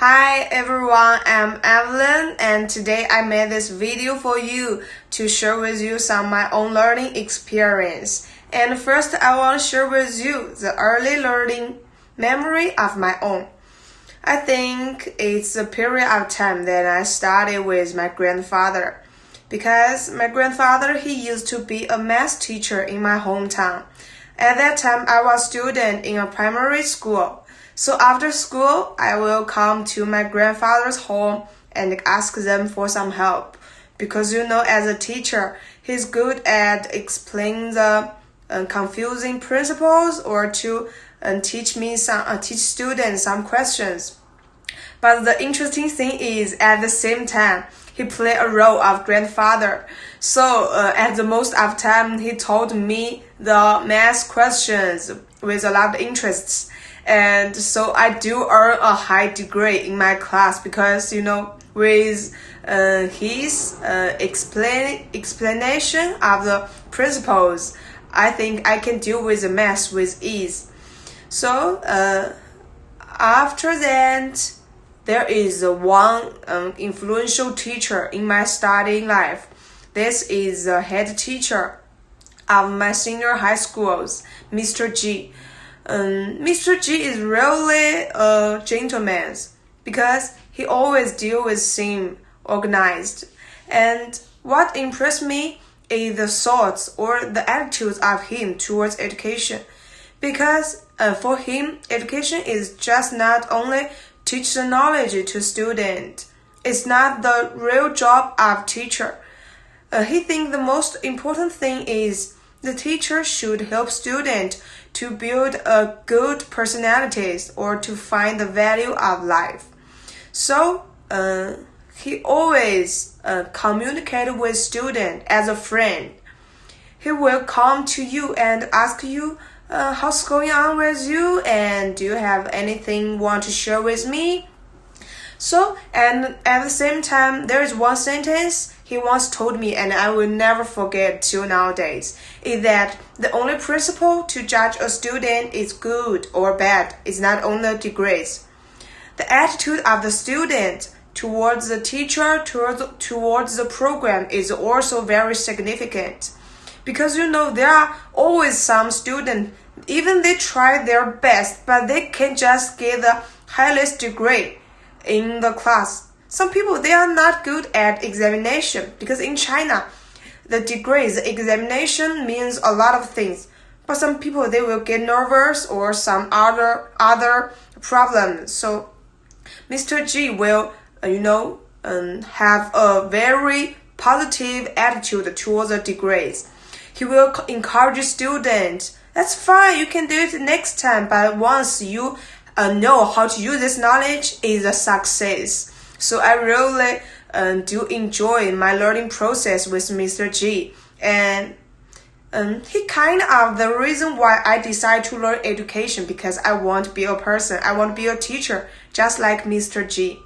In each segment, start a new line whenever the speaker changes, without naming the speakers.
Hi everyone, I'm Evelyn and today I made this video for you to share with you some of my own learning experience. And first I want to share with you the early learning memory of my own. I think it's a period of time that I studied with my grandfather because my grandfather he used to be a math teacher in my hometown. At that time I was a student in a primary school. So after school, I will come to my grandfather's home and ask them for some help. Because as a teacher, he's good at explaining the confusing principles or to teach students some questions. But the interesting thing is, at the same time, he played a role of grandfather. So at the most of time, he taught me the math questions with a lot of interests. And so I do earn a high degree in my class because, with his explanation of the principles, I think I can deal with the math with ease. So after that, there is one influential teacher in my studying life. This is the head teacher of my senior high schools, Mr. G. Mr. G is really a gentleman because he always deals with things organized. And what impressed me is the thoughts or the attitudes of him towards education. Because for him, education is just not only teach the knowledge to students. It's not the real job of teacher. He thinks the most important thing is the teacher should help students to build a good personalities or to find the value of life. So he always communicated with students as a friend. He will come to you and ask you how's going on with you and do you have anything you want to share with me? So, and at the same time, there is one sentence he once told me and I will never forget till nowadays, is that the only principle to judge a student is good or bad is not only degrees. The attitude of the student towards the teacher, towards the program is also very significant. Because there are always some students, even they try their best, but they can just get the highest degree in the class. Some people, they are not good at examination because in China, the degrees, the examination means a lot of things. But some people, they will get nervous or some other problems. So Mr. G will, have a very positive attitude towards the degrees. He will encourage students. That's fine, you can do it next time. But once you know how to use this knowledge, is a success. So I really do enjoy my learning process with Mr. G. And he kind of the reason why I decided to learn education because I want to be a person. I want to be a teacher, just like Mr. G.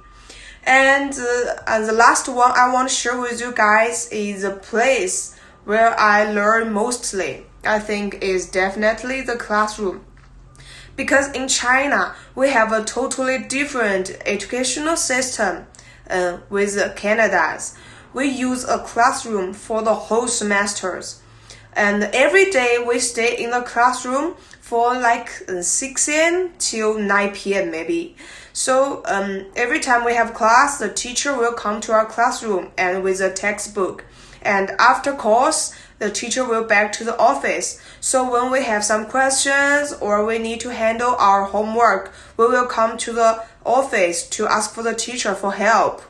And the last one I want to share with you guys is a place where I learn mostly. I think is definitely the classroom. Because in China, we have a totally different educational system with Canada's. We use a classroom for the whole semesters. And every day we stay in the classroom for like 6 a.m. till 9 p.m. maybe. So every time we have class, the teacher will come to our classroom and with a textbook. And after course, the teacher will back to the office. So when we have some questions or we need to handle our homework, we will come to the office to ask for the teacher for help.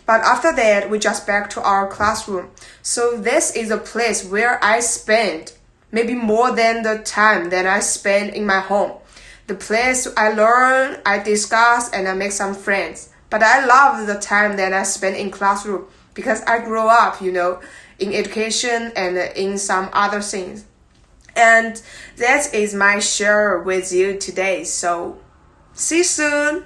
But after that, we just back to our classroom. So this is a place where I spend maybe more than the time that I spend in my home. The place I learn, I discuss, and I make some friends. But I love the time that I spend in classroom because I grew up, in education and in some other things. And that is my share with you today. So see you soon.